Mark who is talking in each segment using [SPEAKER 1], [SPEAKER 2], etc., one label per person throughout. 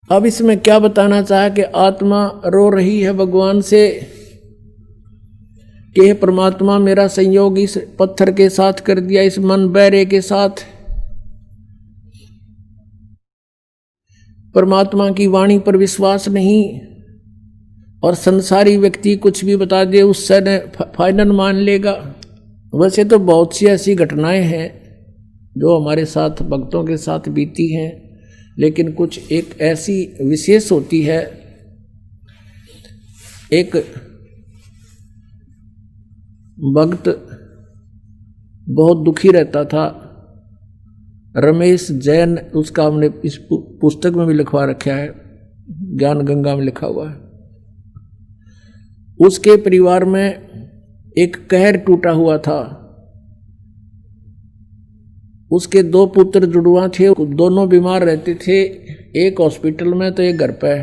[SPEAKER 1] अब इसमें क्या बताना चाहा कि आत्मा रो रही है भगवान से कि हे परमात्मा, मेरा संयोग इस पत्थर के साथ कर दिया, इस मन बहरे के साथ। परमात्मा की वाणी पर विश्वास नहीं, और संसारी व्यक्ति कुछ भी बता दे उससे ने फाइनल मान लेगा। वैसे तो बहुत सी ऐसी घटनाएं हैं जो हमारे साथ भक्तों के साथ बीती हैं, लेकिन कुछ एक ऐसी विशेष होती है। एक भक्त बहुत दुखी रहता था, रमेश जैन, उसका हमने इस पुस्तक में भी लिखवा रखा है, ज्ञान गंगा में लिखा हुआ है। उसके परिवार में एक कहर टूटा हुआ था। उसके 2 पुत्र जुड़वा थे, दोनों बीमार रहते थे, एक हॉस्पिटल में तो एक घर पे।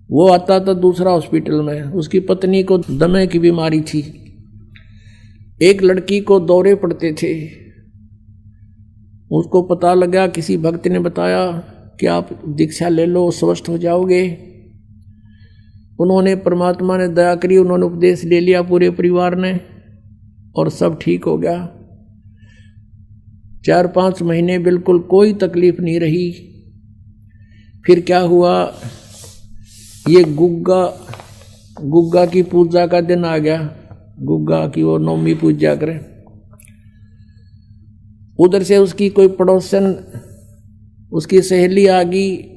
[SPEAKER 1] वो आता था दूसरा हॉस्पिटल में। उसकी पत्नी को दमे की बीमारी थी, एक लड़की को दौरे पड़ते थे। उसको पता लगा, किसी भक्त ने बताया कि आप दीक्षा ले लो, स्वस्थ हो जाओगे। उन्होंने, परमात्मा ने दया करी, उन्होंने उपदेश ले लिया पूरे परिवार ने, और सब ठीक हो गया। 4-5 महीने बिल्कुल कोई तकलीफ नहीं रही। फिर क्या हुआ, ये गुग्गा की पूजा का दिन आ गया। गुग्गा की वो नवमी पूजा करें। उधर से उसकी कोई पड़ोसन, उसकी सहेली आ गई।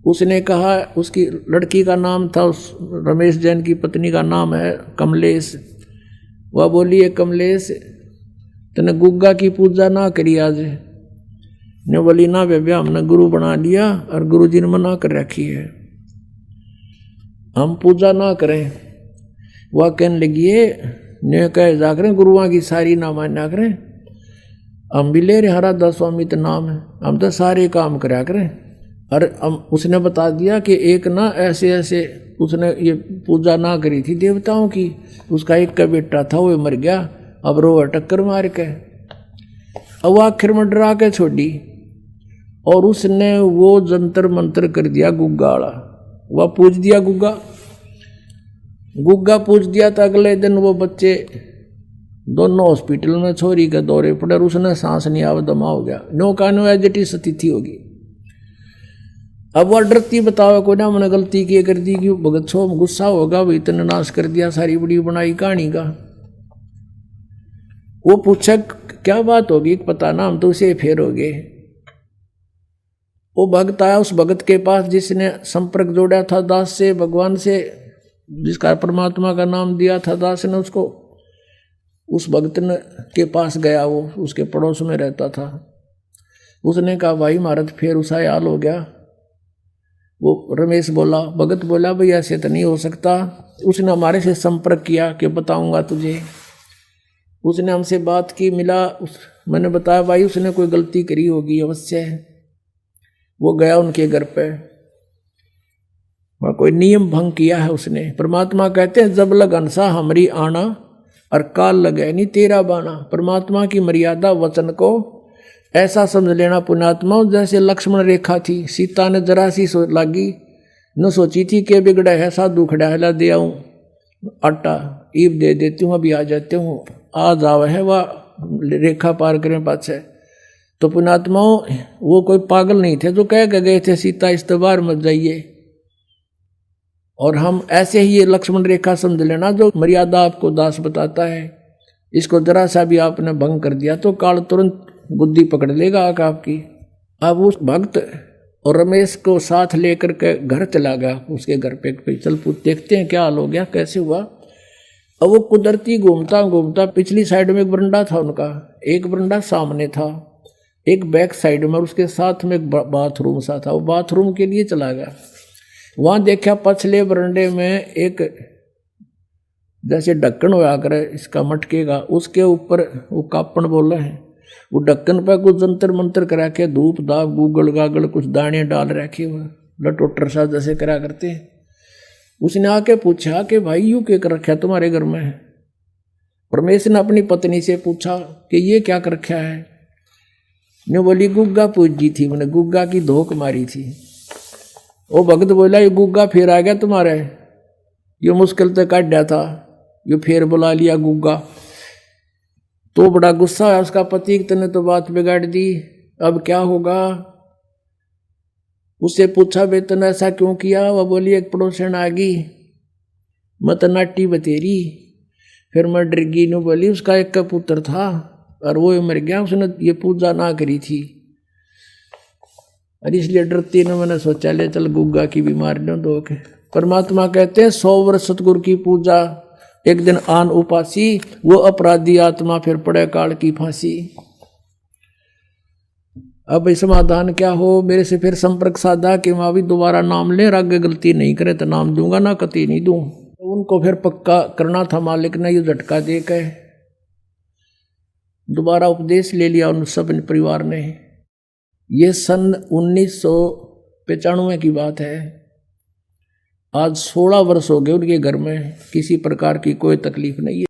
[SPEAKER 1] उसने कहा, उसकी लड़की का नाम था, उस रमेश जैन की पत्नी का नाम है कमलेश। वह बोली, है कमलेश, तने गुग्गा की पूजा ना करी आज? ने बोली, ना बेबे, हमने गुरु बना लिया और गुरु जी ने मना कर रखी है, हम पूजा ना करें। वह कहने लगी, ने कहे जा करें गुरुओं की सारी ना मान्या करें, हम भी ले रहे हरा स्वामी तो नाम है, हम तो सारे काम कराया करें। और उसने बता दिया कि एक ना ऐसे ऐसे उसने ये पूजा ना करी थी देवताओं की, उसका एक का बेटा था वो मर गया, अब रो टक्कर मार के। अब वो आखिर में डरा के छोड़ी, और उसने वो जंतर मंत्र कर दिया गुग्गा वाला। वह पूज दिया गुग्गा पूज दिया। तो अगले दिन वो बच्चे दोनों हॉस्पिटल में छोरी के दौरे पड़े, और उसने सांस नहीं आवा, दमा हो गया। नो कानो एजिटिस स्थिति होगी। अब वह डरती, बताओ को ना मैंने गलती की कर दी, कि भगत छो गुस्सा होगा, वो इतने नाश कर दिया, सारी बड़ी बनाई कहानी का। वो पूछा क्या बात होगी, पता ना, हम तो उसे फेर हो गए। वो भक्त आया उस भगत के पास जिसने संपर्क जोड़ा था दास से, भगवान से, जिसका परमात्मा का नाम दिया था दास ने उसको। उस भक्त ने के पास गया, वो उसके पड़ोस में रहता था। उसने कहा, भाई महाराज फिर उसा हाल हो गया। वो रमेश बोला, भगत बोला, भाई ऐसे तो नहीं हो सकता। उसने हमारे से संपर्क किया कि बताऊंगा तुझे। उसने हमसे बात की, मिला, मैंने बताया भाई उसने कोई गलती करी होगी अवश्य। वो गया उनके घर पे, वह कोई नियम भंग किया है उसने। परमात्मा कहते हैं, जब लग अंसा हमारी आना, और काल लगे नहीं तेरा बाना। परमात्मा की मर्यादा वचन को ऐसा समझ लेना पुण्यात्मा, जैसे लक्ष्मण रेखा थी। सीता ने जरा सी लागी न सोची थी कि बिगड़ा है साधु खड़ा है, ला दे आऊं आटा, ईब दे देती हूँ, अभी आ जाते हूँ, आ जाव है वह रेखा पार करें पाछे। तो पुण्यात्माओं, वो कोई पागल नहीं थे जो कह के गए थे सीता इस बार मत जाइए। और हम ऐसे ही ये लक्ष्मण रेखा समझ लेना, जो मर्यादा आपको दास बताता है, इसको जरा सा भी आपने भंग कर दिया तो काल तुरंत बुद्धि पकड़ लेगा आपकी। अब उस भक्त और रमेश को साथ लेकर के घर चला गया। उसके घर पे चल पूछ देखते हैं क्या हाल हो गया, कैसे हुआ। अब वो कुदरती घूमता घूमता पिछली साइड में एक बरंडा था उनका, एक बरंडा सामने था, एक बैक साइड में, और उसके साथ में एक बाथरूम सा था। वो बाथरूम के लिए चला गया। वहां देखा पछले बरंडे में एक जैसे ढक्कन होया करे इसका मटके का, उसके ऊपर वो कापण बोल रहे हैं। वो ढक्कन पर कुछ जंतर मंतर करा के धूप दाप गूगल गागल कुछ दाने डाल रखे हुए, लटोटर सा जैसे करा करते हैं। उसने आके पूछा कि भाई यूं क्या कर रखा तुम्हारे घर में? परमेश ने अपनी पत्नी से पूछा कि ये क्या कर रखा है। ने बोली गुग्गा पूजी थी, मैंने गुग्गा की धोख मारी थी। वो भगत बोला ये गुग्गा फिर आ गया तुम्हारे, ये मुश्किल तो काट दिया था, ये फिर बुला लिया गुग्गा। तो बड़ा गुस्सा है उसका पति, तने तो बात बिगाड़ दी, अब क्या होगा। उससे पूछा बे तने ऐसा क्यों किया। वह बोली एक पड़ोसन आ गई, मत नाटी बतेरी। फिर मैं डर गई, नु बोली उसका एक का पुत्र था और वो मर गया, उसने ये पूजा ना करी थी, और इसलिए डरती ने मैंने सोचा ले चल गुग्गा की बीमारी न दो के। परमात्मा कहते हैं 100 वर्ष सतगुरु की पूजा, एक दिन आन उपासी, वो अपराधी आत्मा फिर पड़े काल की फांसी। अब समाधान क्या हो, मेरे से फिर संपर्क साधा कि माँ भी दोबारा नाम ले, आगे गलती नहीं करे तो नाम दूंगा ना कति नहीं दूं। तो उनको फिर पक्का करना था मालिक ने, ये झटका दे के दोबारा उपदेश ले लिया उन सब परिवार ने। ये सन 1995 की बात है। आज 16 वर्ष हो गए उनके घर में किसी प्रकार की कोई तकलीफ नहीं है।